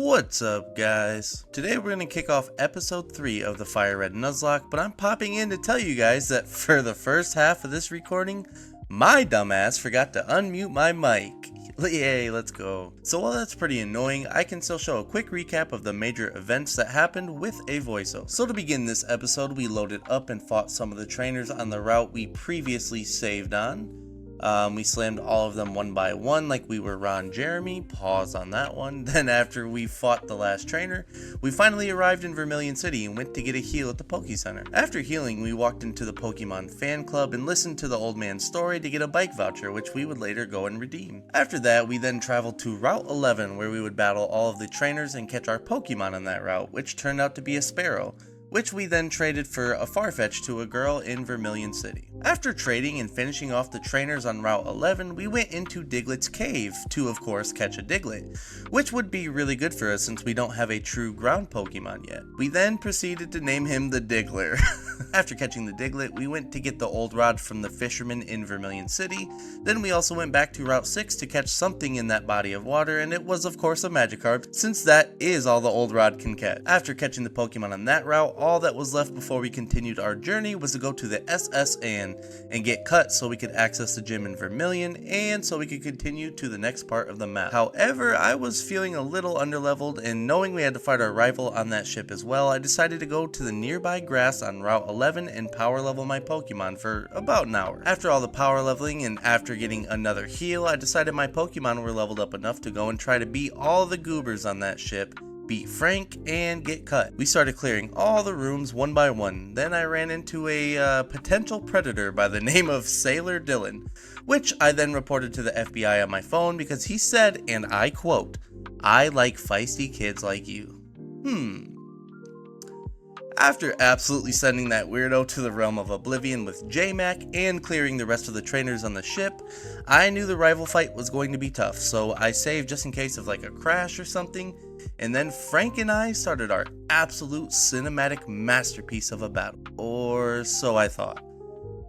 What's up, guys? Today we're going to kick off episode 3 of the Fire Red Nuzlocke, but I'm popping in to tell you guys that for the first half of this recording, my dumbass forgot to unmute my mic. Yay, let's go. So while that's pretty annoying, I can still show a quick recap of the major events that happened with a voiceover. So to begin this episode, we loaded up and fought some of the trainers on the route we previously saved on. We slammed all of them one by one like we were Ron Jeremy. Pause on that one. Then after we fought the last trainer, we finally arrived in Vermilion City and went to get a heal at the Poké Center. After healing, we walked into the Pokemon fan club and listened to the old man's story to get a bike voucher, which we would later go and redeem. After that, we then traveled to Route 11, where we would battle all of the trainers and catch our Pokemon on that route, which turned out to be a Sparrow, which we then traded for a Farfetch to a girl in Vermilion City. After trading and finishing off the trainers on Route 11, we went into Diglett's cave to, of course, catch a Diglett, which would be really good for us since we don't have a true ground Pokemon yet. We then proceeded to name him the Diggler. After catching the Diglett, we went to get the old rod from the fisherman in Vermilion City. Then we also went back to Route 6 to catch something in that body of water, and it was of course a Magikarp, since that is all the old rod can catch. After catching the Pokemon on that route, all that was left before we continued our journey was to go to the SS and get cut so we could access the gym in Vermilion and so we could continue to the next part of the map. However, I was feeling a little underleveled, and knowing we had to fight our rival on that ship as well, I decided to go to the nearby grass on Route 11 and power level my Pokemon for about an hour. After all the power leveling and after getting another heal, I decided my Pokemon were leveled up enough to go and try to beat all the goobers on that ship, beat Frank, and get cut. We started clearing all the rooms one by one. Then I ran into a potential predator by the name of Sailor Dylan, which I then reported to the FBI on my phone because he said, and I quote, "I like feisty kids like you." After absolutely sending that weirdo to the realm of oblivion with J-Mac and clearing the rest of the trainers on the ship, I knew the rival fight was going to be tough, so I saved just in case of like a crash or something, and then Frank and I started our absolute cinematic masterpiece of a battle, or so I thought.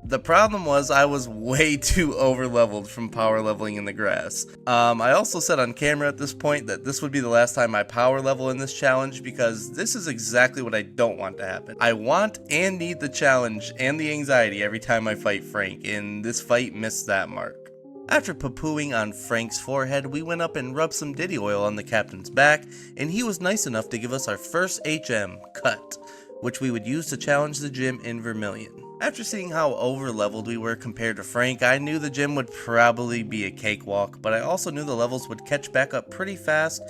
The problem was I was way too overleveled from power leveling in the grass. I also said on camera at this point that this would be the last time I power level in this challenge because this is exactly what I don't want to happen. I want and need the challenge and the anxiety every time I fight Frank, and this fight missed that mark. After poo-pooing on Frank's forehead, we went up and rubbed some Diddy oil on the captain's back, and he was nice enough to give us our first HM, Cut, which we would use to challenge the gym in Vermilion. After seeing how over-leveled we were compared to Frank, I knew the gym would probably be a cakewalk, but I also knew the levels would catch back up pretty fast,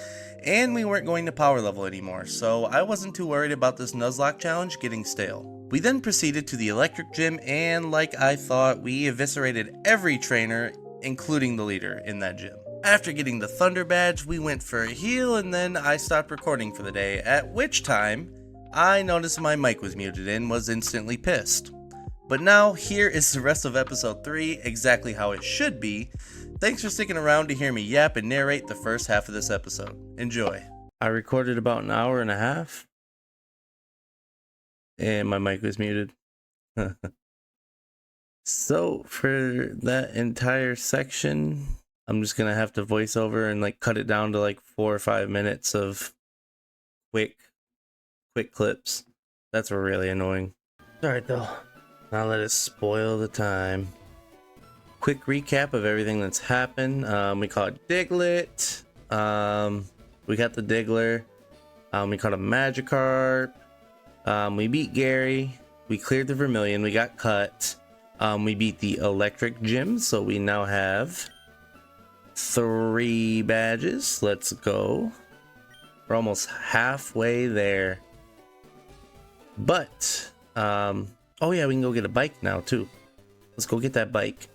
and we weren't going to power level anymore, so I wasn't too worried about this Nuzlocke challenge getting stale. We then proceeded to the electric gym, and like I thought, we eviscerated every trainer, including the leader in that gym. After getting the Thunder Badge, we went for a heal, and then I stopped recording for the day, at which time I noticed my mic was muted and was instantly pissed. But now, here is the rest of episode 3, exactly how it should be. Thanks for sticking around to hear me yap and narrate the first half of this episode. Enjoy. I recorded about an hour and a half, and my mic was muted. So, for that entire section, I'm just gonna have to voice over and like cut it down to like 4 or 5 minutes of quick clips. That's really annoying. Alright though. Now let it spoil the time. Quick recap of everything that's happened. We caught Diglett. We got the Diggler. We caught a Magikarp. We beat Gary. We cleared the Vermilion. We got cut. We beat the electric gym, so we now have 3 badges. Let's go. We're almost halfway there. But, oh yeah, we can go get a bike now too. Let's go get that bike.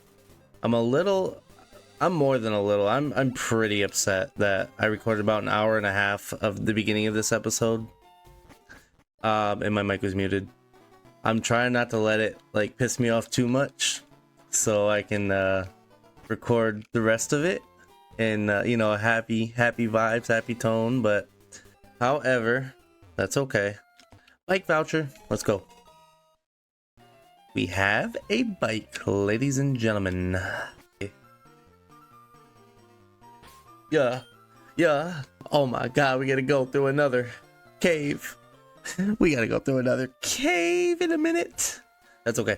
I'm more than a little. I'm pretty upset that I recorded about an hour and a half of the beginning of this episode. And my mic was muted. I'm trying not to let it like piss me off too much, so I can record the rest of it in you know, happy vibes, happy tone. But however, that's okay. Bike voucher, let's go. We have a bike, ladies and gentlemen. Yeah, Yeah. Oh my god, we gotta go through another cave. We gotta go through another cave in a minute. That's okay.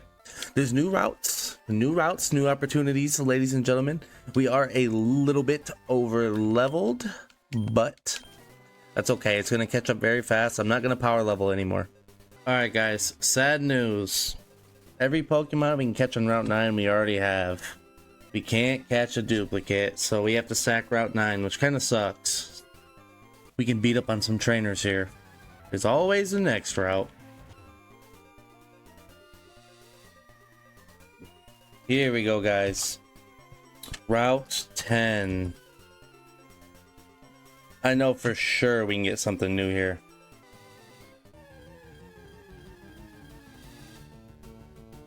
There's new routes, new opportunities, ladies and gentlemen. We are a little bit over leveled, but that's okay. It's gonna catch up very fast. I'm not gonna power level anymore. All right, guys, sad news. Every Pokemon we can catch on Route 9, we already have. We can't catch a duplicate, so we have to sack Route 9, which kind of sucks. We can beat up on some trainers here. There's always the next route. Here we go, guys. Route 10. I know for sure we can get something new here.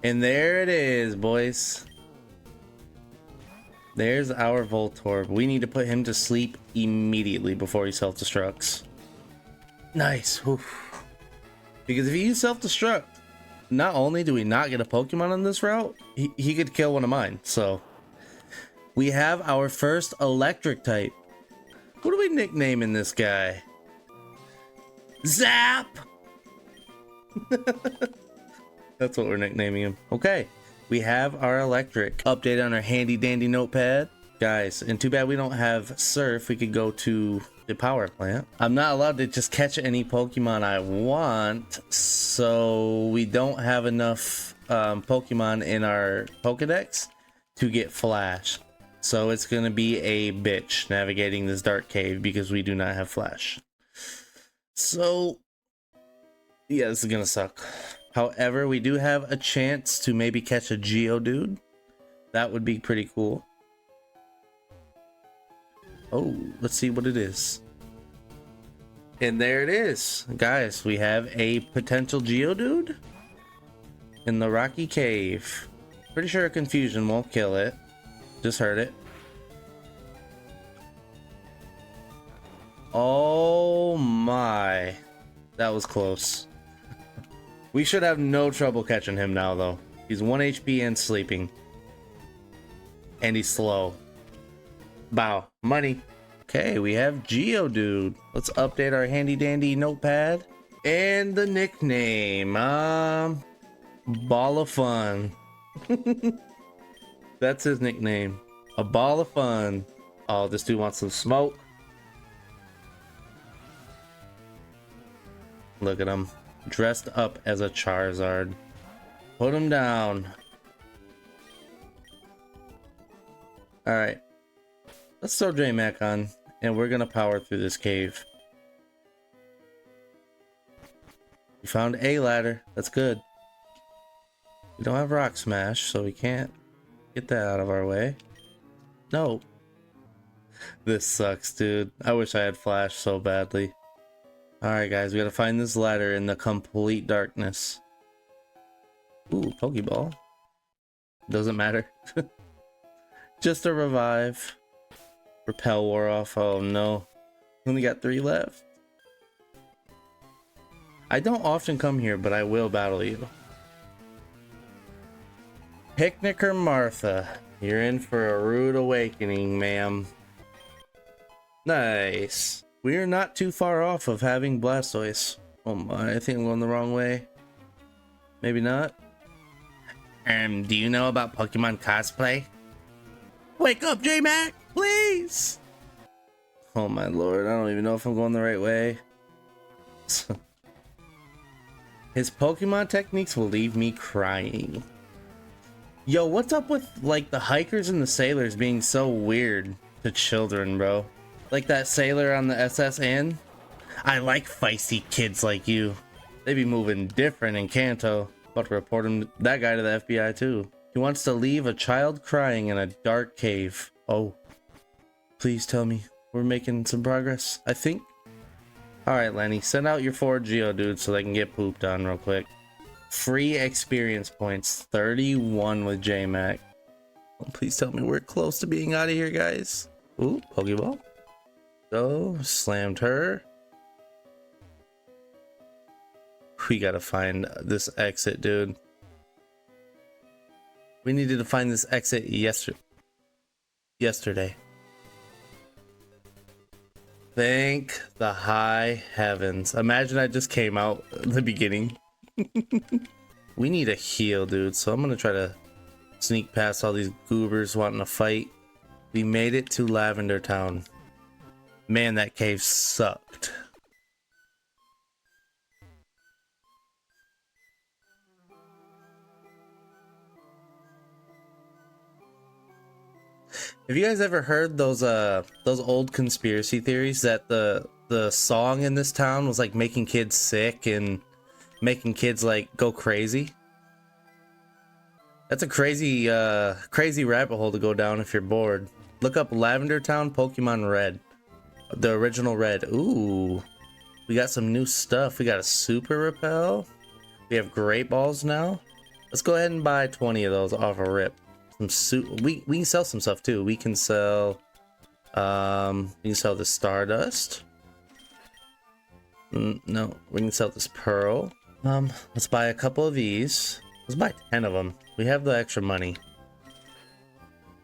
And there it is, boys. There's our Voltorb. We need to put him to sleep immediately before he self-destructs. Nice. Oof. Because if you self-destruct, not only do we not get a Pokemon on this route, he could kill one of mine. So we have our first electric type. What are we nicknaming this guy? Zap! That's what we're nicknaming him. Okay, we have our electric. Update on our handy dandy notepad. Guys, and too bad we don't have surf. We could go to the power plant. I'm not allowed to just catch any Pokemon I want, so we don't have enough Pokemon in our Pokedex to get Flash. So it's gonna be a bitch navigating this dark cave because we do not have Flash. So yeah, this is gonna suck. However, we do have a chance to maybe catch a Geodude. That would be pretty cool. Oh, let's see what it is. And there it is. Guys, we have a potential Geodude in the Rocky Cave. Pretty sure a Confusion won't kill it. Just heard it. Oh my. That was close. We should have no trouble catching him now, though. He's 1 HP and sleeping. And he's slow. Bow. Money. Okay, we have Geodude. Let's update our handy dandy notepad. And the nickname. Ball of Fun. That's his nickname. A Ball of Fun. Oh, this dude wants some smoke. Look at him. Dressed up as a Charizard. Put him down. Alright. Let's throw J-Mac on, and we're gonna power through this cave. We found a ladder. That's good. We don't have Rock Smash, so we can't get that out of our way. No. This sucks, dude. I wish I had Flash so badly. Alright, guys, we gotta find this ladder in the complete darkness. Ooh, Pokeball. Doesn't matter. Just a revive. Repel wore off. Oh no. Only got 3 left. I don't often come here, but I will battle you. Picnicker Martha. You're in for a rude awakening, ma'am. Nice. We're not too far off of having Blastoise. Oh my, I think I'm going the wrong way. Maybe not. Do you know about Pokemon cosplay? Wake up, J-Mac, please! Oh my lord, I don't even know if I'm going the right way. His Pokemon techniques will leave me crying. Yo, what's up with, like, the hikers and the sailors being so weird to children, bro? Like that sailor on the SSN? I like feisty kids like you. They be moving different in Kanto. About to report that guy to the FBI too. He wants to leave a child crying in a dark cave. Oh. Please tell me we're making some progress, I think. Alright, Lenny, send out your 4 Geodudes so they can get pooped on real quick. Free experience points. 31 with J-Mac. Oh, please tell me we're close to being out of here, guys. Ooh, Pokeball. So, slammed her. We gotta find this exit, dude. We needed to find this exit yesterday. Thank the high heavens. Imagine I just came out at the beginning. We need a heal, dude. So I'm gonna try to sneak past all these goobers wanting to fight. We made it to Lavender Town. Man, that cave sucked. Have you guys ever heard those old conspiracy theories that the song in this town was like making kids sick and making kids like go crazy? That's a crazy crazy rabbit hole to go down if you're bored. Look up Lavender Town Pokemon Red. The original Red. Ooh. We got some new stuff. We got a Super Repel. We have Great Balls now. Let's go ahead and buy 20 of those off a rip. We can sell some stuff too. We can sell the Stardust. No, we can sell this Pearl. Let's buy a couple of these. Let's buy 10 of them. We have the extra money.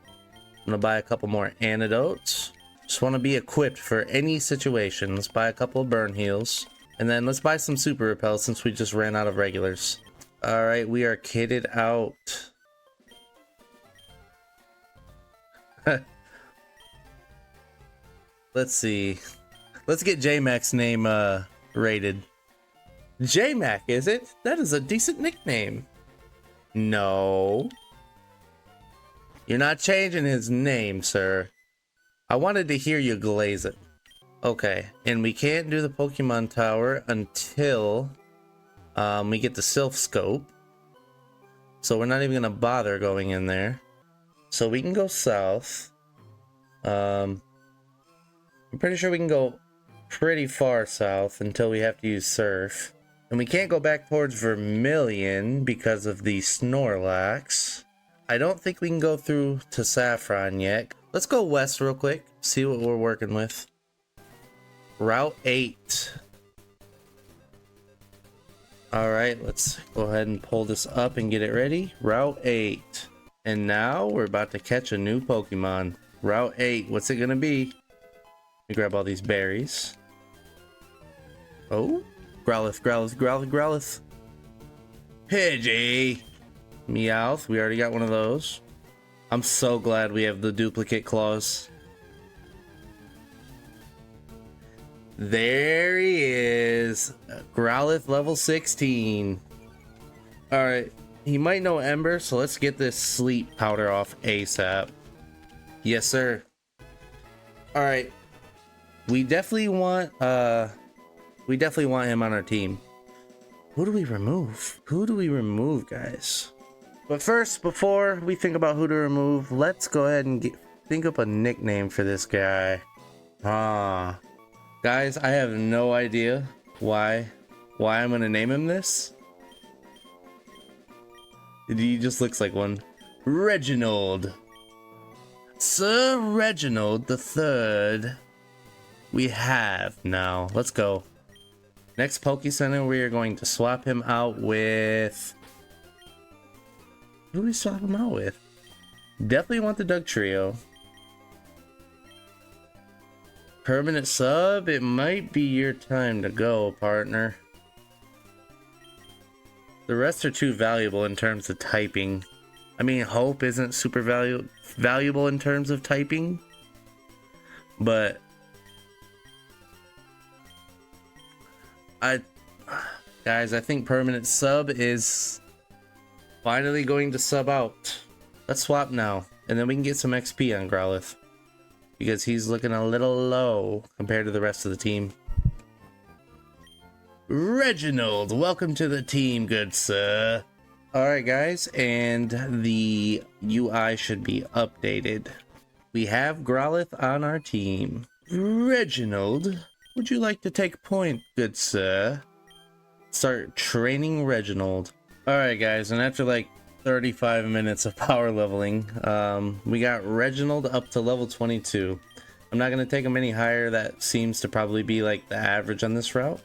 I'm gonna buy a couple more antidotes. Just want to be equipped for any situation. Let's buy a couple of burn heals. And then let's buy some super repels since we just ran out of regulars. Alright, we are kitted out. Let's see. Let's get J-Mac's name rated. J-Mac, is it? That is a decent nickname. No. You're not changing his name, sir. I wanted to hear you glaze it. Okay, and we can't do the Pokemon Tower until we get the Sylph Scope. So we're not even gonna bother going in there. So we can go south. I'm pretty sure we can go pretty far south until we have to use Surf. And we can't go back towards Vermilion because of the Snorlax. I don't think we can go through to Saffron yet. Let's go west real quick, see what we're working with. Route 8. Alright, let's go ahead and pull this up and get it ready. Route 8. And now we're about to catch a new Pokemon. Route 8, what's it gonna be? Let me grab all these berries. Oh, Growlithe, Growlithe, Growlithe, Growlithe. Pidgey. Meowth, we already got one of those. I'm so glad we have the duplicate claws. There he is. Growlithe level 16. Alright, he might know Ember, so let's get this sleep powder off ASAP. Yes, sir. Alright. We definitely want him on our team. Who do we remove? Who do we remove, guys? But first, before we think about who to remove, let's go ahead and think up a nickname for this guy. Guys, I have no idea why I'm gonna name him this. He just looks like one. Reginald. Sir Reginald the Third. We have now. Let's go. Next Poke Center, we are going to swap him out with... Who do we swap him out with? Definitely want the Doug Trio. Permanent sub, it might be your time to go, partner. The rest are too valuable in terms of typing. I mean, Hope isn't super valuable in terms of typing, but guys, I think permanent sub is finally going to sub out. Let's swap now, and then we can get some XP on Growlithe, because he's looking a little low compared to the rest of the team. Reginald, welcome to the team, good sir. Alright guys, and the UI should be updated. We have Growlithe on our team. Reginald, would you like to take point, good sir? Start training Reginald. Alright guys, and after like 35 minutes of power leveling, we got Reginald up to level 22. I'm not going to take him any higher. That seems to probably be like the average on this route.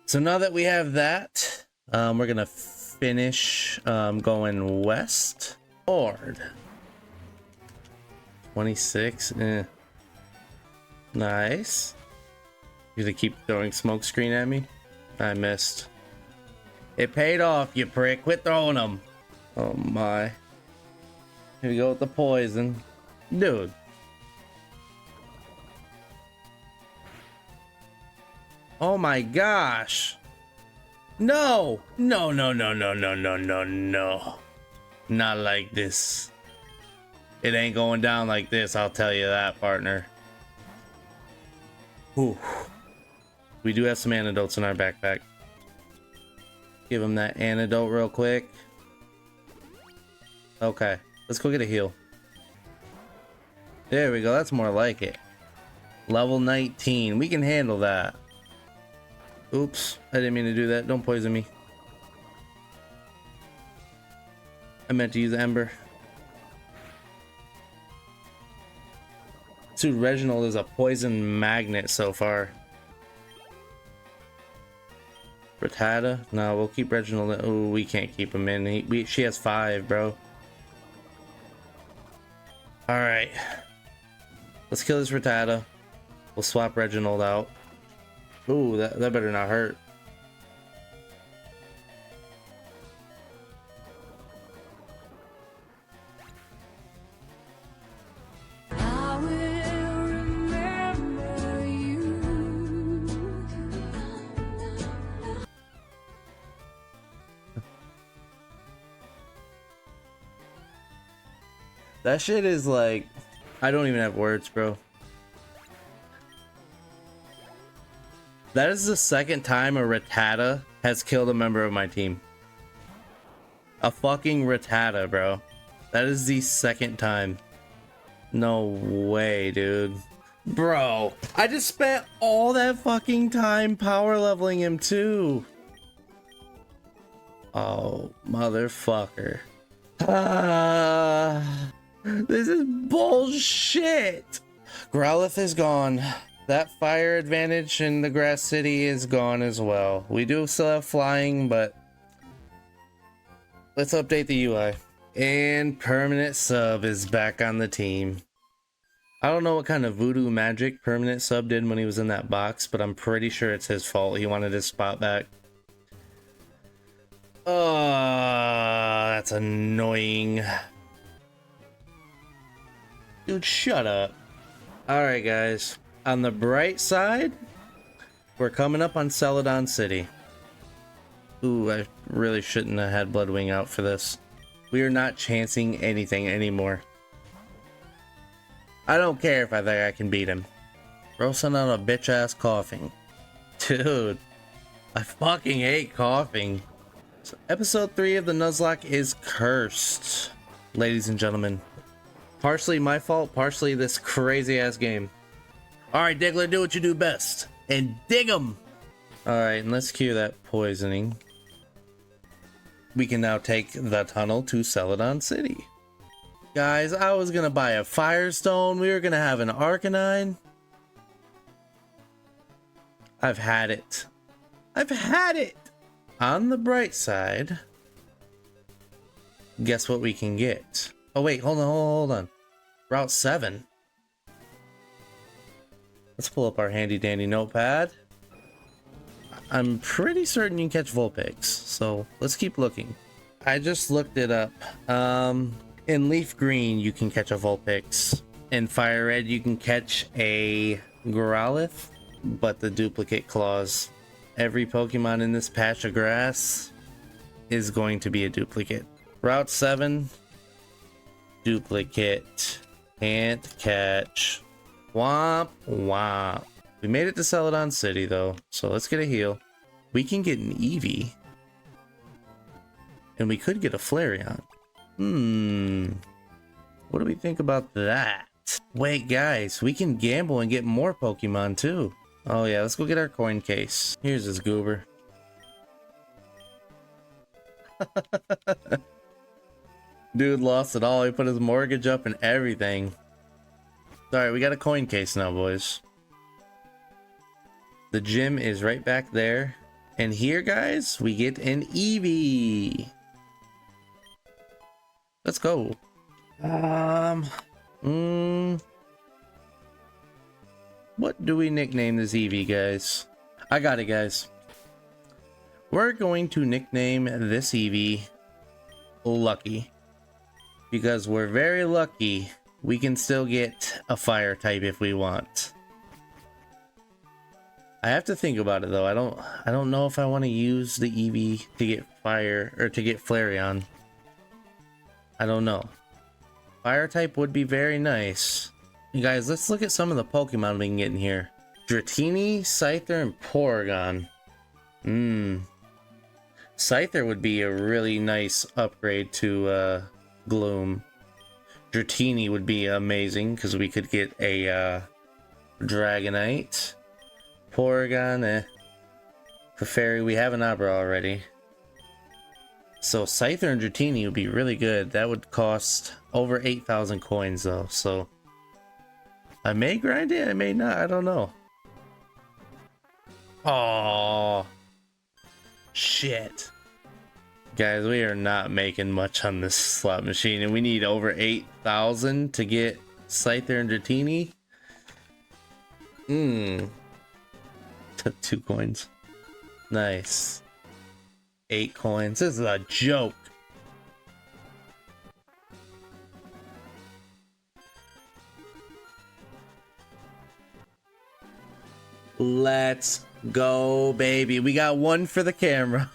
So now that we have that, we're going to finish going west. Ord. 26. Nice. You gonna keep throwing smoke screen at me? I missed. It paid off, you prick. Quit throwing them. Oh my. Here we go with the poison. Dude. Oh my gosh. No. No, no, no, no, no, no, no, no. Not like this. It ain't going down like this, I'll tell you that, partner. Whew. We do have some antidotes in our backpack. Give him that antidote real quick. Okay, let's go get a heal. There we go, that's more like it. Level 19, we can handle that. Oops, I didn't mean to do that. Don't poison me. I meant to use Ember. Dude, Reginald is a poison magnet so far. Rattata? No, we'll keep Reginald. Oh, we can't keep him in. She has 5, bro. Alright. Let's kill this Rattata. We'll swap Reginald out. Ooh, that better not hurt. That shit is like, I don't even have words, bro. That is the second time a Rattata has killed a member of my team. A fucking Rattata, bro. That is the second time. No way, dude. Bro, I just spent all that fucking time power leveling him too. Oh, motherfucker. This is bullshit. Growlithe is gone. That fire advantage in the grass city is gone as well. We do still have flying, but let's update the UI. And permanent sub is back on the team. I don't know what kind of voodoo magic permanent sub did when he was in that box, but I'm pretty sure it's his fault. He wanted his spot back. Oh, that's annoying. Dude, shut up. Alright, guys. On the bright side, we're coming up on Celadon City. Ooh, I really shouldn't have had Bloodwing out for this. We are not chancing anything anymore. I don't care if I think I can beat him. Roasting on a bitch-ass coughing. Dude, I fucking hate coughing. So episode 3 of the Nuzlocke is cursed, ladies and gentlemen. Partially my fault, partially this crazy-ass game. Alright, Diggler, do what you do best. And dig 'em! Alright, and let's cue that poisoning. We can now take the tunnel to Celadon City. Guys, I was gonna buy a Firestone. We were gonna have an Arcanine. I've had it. I've had it! On the bright side, guess what we can get? Oh wait, hold on. Route 7. Let's pull up our handy dandy notepad. I'm pretty certain you can catch Vulpix, so let's keep looking. I just looked it up. In Leaf Green, you can catch a Vulpix. In Fire Red, you can catch a Growlithe, but the duplicate claws. Every Pokemon in this patch of grass is going to be a duplicate. Route 7, duplicate. Can't catch. Womp womp. We made it to Celadon City though, so let's get a heal. We can get an Eevee. And we could get a Flareon. What do we think about that? Wait guys, we can gamble and get more Pokemon too. Oh yeah, let's go get our coin case. Here's his goober. Dude lost it all. He put his mortgage up and everything. Alright, we got a coin case now, boys. The gym is right back there. And here, guys, we get an Eevee. Let's go. What do we nickname this Eevee, guys? I got it, guys. We're going to nickname this Eevee Lucky. Because we're very lucky, we can still get a fire type if we want. I have to think about it though. I don't know if I want to use the Eevee to get fire or to get Flareon. I don't know. Fire type would be very nice. You guys, let's look at some of the Pokemon we can get in here. Dratini, Scyther, and Porygon. Scyther would be a really nice upgrade to Gloom. Dratini would be amazing because we could get a Dragonite. Porygon, Clefairy, we have an Abra already. So Scyther and Dratini would be really good. That would cost over 8,000 coins though, so I may grind it, I may not, I don't know. Oh shit. Guys, we are not making much on this slot machine, and we need over 8,000 to get Scyther and Dratini. 2 coins. Nice. 8 coins. This is a joke. Let's go, baby. We got one for the camera.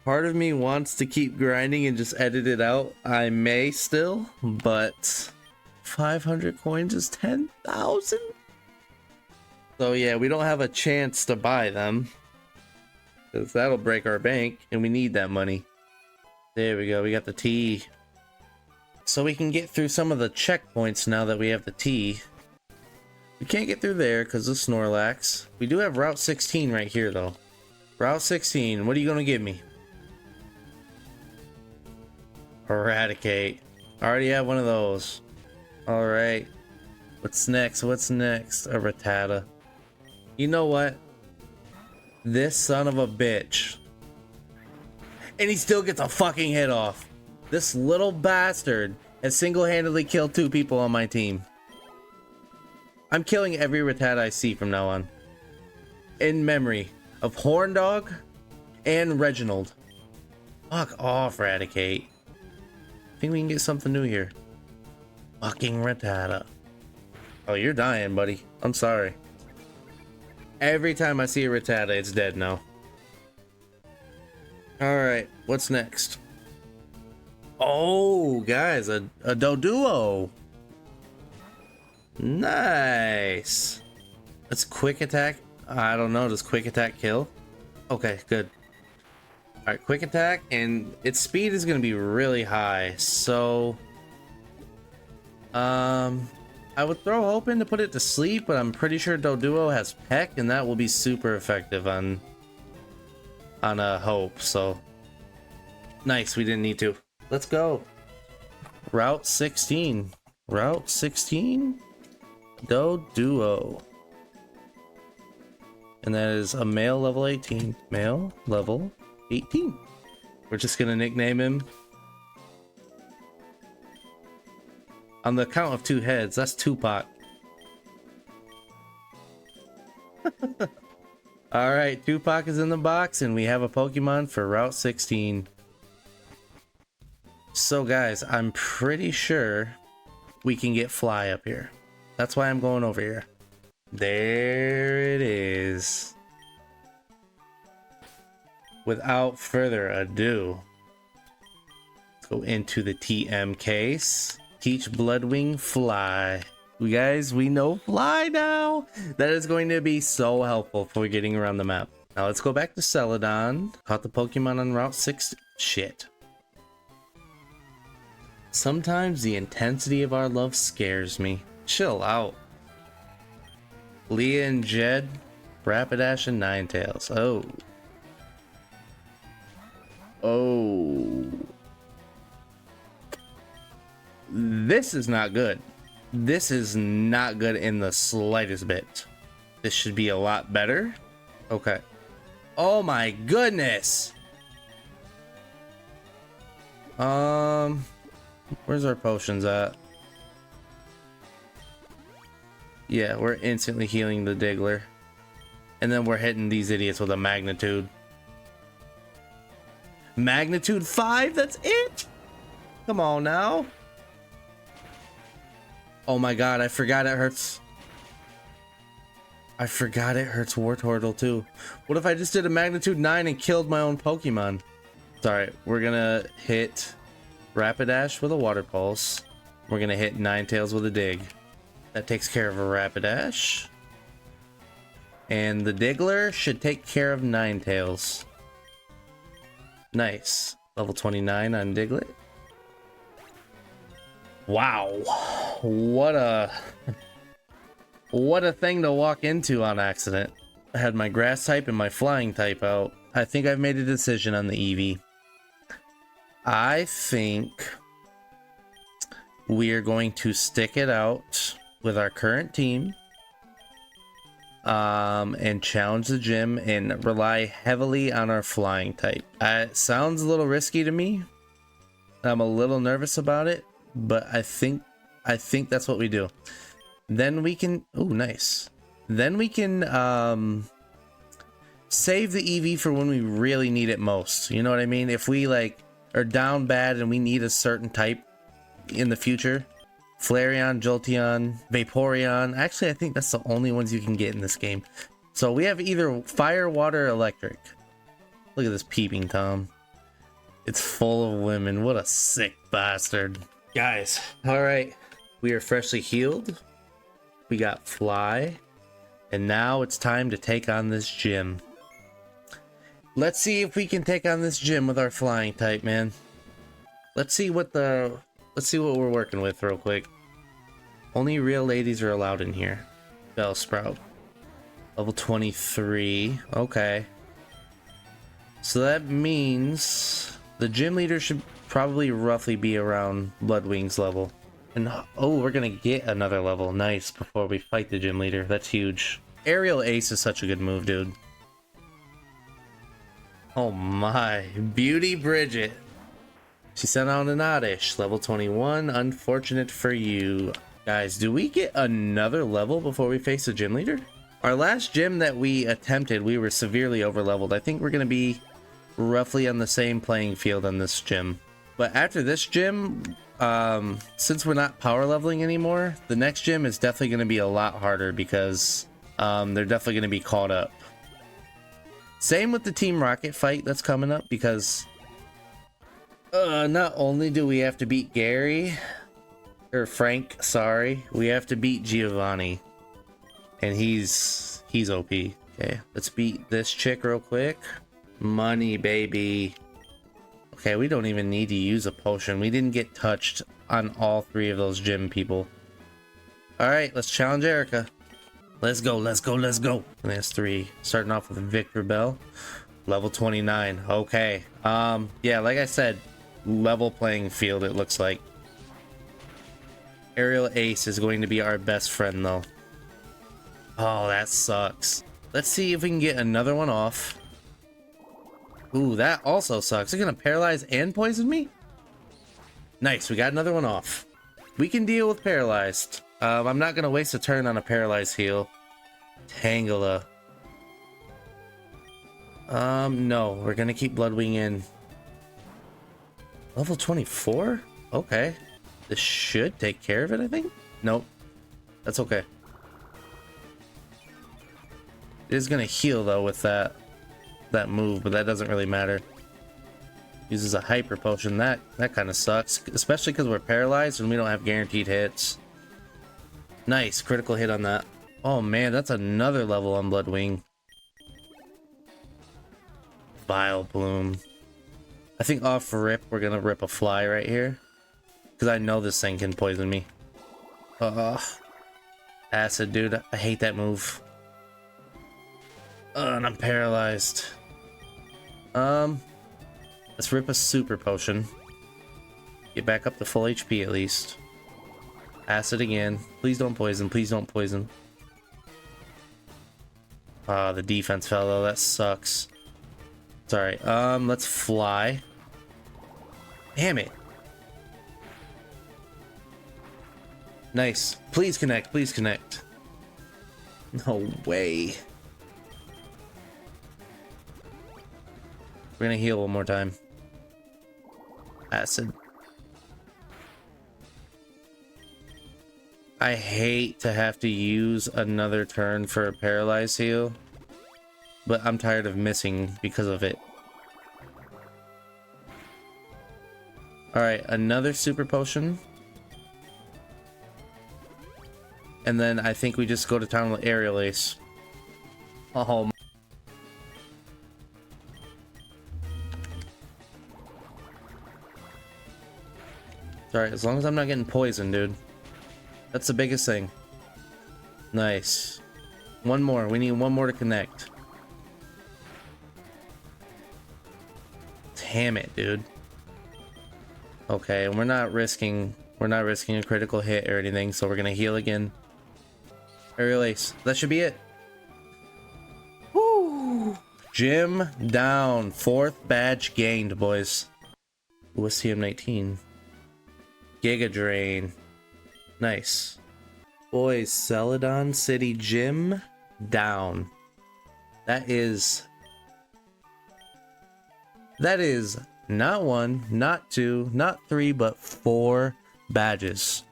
Part of me wants to keep grinding and just edit it out. I may still, but 500 coins is 10,000. So yeah, we don't have a chance to buy them, because that'll break our bank, and we need that money. There we go, we got the T. So we can get through some of the checkpoints now that we have the T. We can't get through there because of Snorlax. We do have Route 16 right here though. Route 16, what are you gonna give me? Eradicate. I already have one of those. Alright. What's next? What's next? A Rattata. You know what? This son of a bitch. And he still gets a fucking hit off. This little bastard has single-handedly killed 2 people on my team. I'm killing every Rattata I see from now on. In memory of Horndog and Reginald. Fuck off, Eradicate. I think we can get something new here. Fucking Rattata. Oh, you're dying, buddy. I'm sorry. Every time I see a Rattata, it's dead now. Alright, what's next? Oh, guys, a Doduo. Nice. That's quick attack. I don't know, does quick attack kill? Okay, good. Alright, quick attack, and its speed is going to be really high, so I would throw hope in to put it to sleep, but I'm pretty sure Doduo has Peck, and that will be super effective on Hope, so nice, we didn't need to. Let's go. Route 16. Route 16? Doduo. And that is a male level 18. Male level 18. We're just gonna nickname him. On the count of 2 heads, that's Tupac. Alright, Tupac is in the box, and we have a Pokemon for Route 16. So guys, I'm pretty sure we can get Fly up here. That's why I'm going over here. There it is. Without further ado, let's go into the TM case. Teach Bloodwing Fly. You guys, we know Fly now. That is going to be so helpful for getting around the map. Now let's go back to Celadon. Caught the Pokemon on Route 6. Shit. Sometimes the intensity of our love scares me. Chill out. Leah and Jed, Rapidash and Ninetales. Oh. Oh. This is not good. This is not good in the slightest bit. This should be a lot better. Okay. Oh my goodness. Where's our potions at? Yeah, we're instantly healing the Diggler. And then we're hitting these idiots with a magnitude. Magnitude 5, that's it? Come on now. Oh my god, I forgot it hurts. I forgot it hurts Wartortle too. What if I just did a magnitude 9 and killed my own Pokemon? It's alright, we're gonna hit Rapidash with a Water Pulse. We're gonna hit Ninetales with a Dig. That takes care of a Rapidash. And the Diggler should take care of Ninetales. Nice. Level 29 on Diglett. Wow. What a thing to walk into on accident. I had my grass type and my flying type out. I think I've made a decision on the Eevee. I think we are going to stick it out with our current team. And challenge the gym and rely heavily on our flying type. It sounds a little risky to me. I'm a little nervous about it, but I think that's what we do. Then we can, oh nice. Then we can save the EV for when we really need it most. You know what I mean? If we like are down bad and we need a certain type in the future. Flareon, Jolteon, Vaporeon. Actually, I think that's the only ones you can get in this game. So we have either fire, water, or electric. Look at this peeping Tom. It's full of women. What a sick bastard. Guys, alright. We are freshly healed. We got Fly. And now it's time to take on this gym. Let's see if we can take on this gym with our flying type, man. Let's see what we're working with real quick. Only real ladies are allowed in here. Bellsprout. Level 23. Okay. So that means the gym leader should probably roughly be around Bloodwing's level. And oh, we're gonna get another level. Nice, before we fight the gym leader. That's huge. Aerial Ace is such a good move, dude. Oh my. Beauty Bridget. She sent out an Oddish, level 21. Unfortunate for you. Guys, do we get another level before we face the gym leader? Our last gym that we attempted, we were severely over-leveled. I think we're going to be roughly on the same playing field on this gym. But after this gym, since we're not power leveling anymore, the next gym is definitely going to be a lot harder because they're definitely going to be caught up. Same with the Team Rocket fight that's coming up because... not only do we have to beat Gary, or Frank, sorry, we have to beat Giovanni. And he's OP. Okay, let's beat this chick real quick. Money, baby. Okay, we don't even need to use a potion. We didn't get touched on all three of those gym people. Alright, let's challenge Erica. Let's go, let's go, let's go. And there's 3. Starting off with Victor Bell. Level 29. Okay. Yeah, like I said, level playing field it looks like. Aerial Ace is going to be our best friend though. Oh, that sucks. Let's see if we can get another one off. Ooh, that also sucks. They're gonna paralyze and poison me? Nice, we got another one off. We can deal with paralyzed. I'm not gonna waste a turn on a paralyzed heal. Tangela. No, we're gonna keep Bloodwing in. Level 24? Okay. This should take care of it, I think? Nope. That's okay. It is gonna heal though with that move, but that doesn't really matter. Uses a hyper potion. That kind of sucks, especially because we're paralyzed and we don't have guaranteed hits. Nice critical hit on that. Oh man, that's another level on Bloodwing. Vile Bloom. I think off rip we're gonna rip a Fly right here, because I know this thing can poison me. Acid, dude. I hate that move. And I'm paralyzed. Let's rip a super potion. Get back up to full HP at least. Acid again. Please don't poison. Please don't poison. Ah, the defense fell though. That sucks. Sorry. Let's fly. Damn it. Nice. Please connect. Please connect. No way. We're gonna heal one more time. Acid. I hate to have to use another turn for a paralyzed heal, but I'm tired of missing because of it. Alright, another super potion. And then I think we just go to town with Aerial Ace. Oh. Sorry, as long as I'm not getting poisoned, dude. That's the biggest thing. Nice. One more. We need one more to connect. Damn it, dude. Okay, and we're not risking a critical hit or anything, so we're gonna heal again. Aerial Ace. That should be it. Woo! Gym down. 4th badge gained, boys. What's TM19? Giga Drain. Nice. Boys, Celadon City Gym down. That is not 1, not 2, not 3, but 4 badges.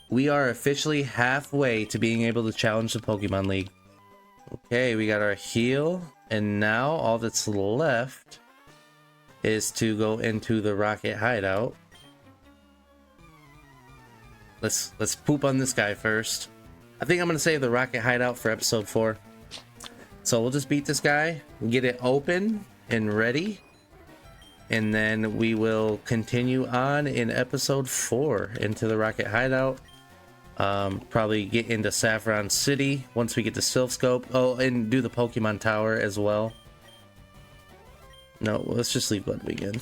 We are officially halfway to being able to challenge the Pokemon League. Okay, we got our heal, and now all that's left is to go into the Rocket Hideout. Let's poop on this guy first. I think I'm gonna save the Rocket Hideout for episode 4. So we'll just beat this guy, get it open and ready, and then we will continue on in episode 4 into the Rocket Hideout. Probably get into Saffron City once we get the Sylph Scope. Oh, and do the Pokemon Tower as well. No, let's just leave Ludwig in.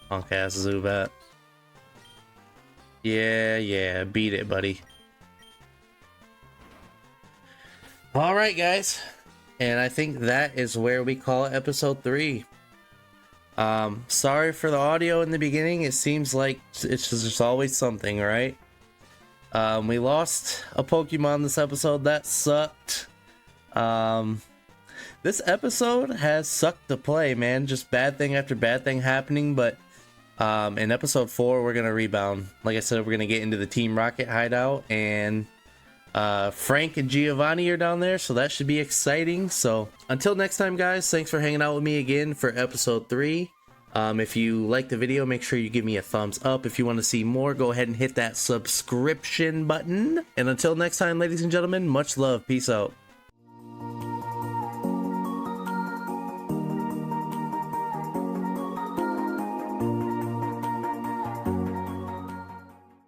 Punk ass Zubat. Yeah, beat it, buddy. Alright, guys. And I think that is where we call it episode 3. Sorry for the audio in the beginning. It seems like it's just always something, right? We lost a Pokemon this episode. That sucked. This episode has sucked to play, man. Just bad thing after bad thing happening, but in episode 4 we're gonna rebound. Like I said, we're gonna get into the Team Rocket Hideout, and Frank and Giovanni are down there, so that should be exciting. So until next time, guys, thanks for hanging out with me again for episode 3. If you like the video, make sure you give me a thumbs up. If you want to see more, go ahead and hit that subscription button. And until next time, ladies and gentlemen, much love. Peace out.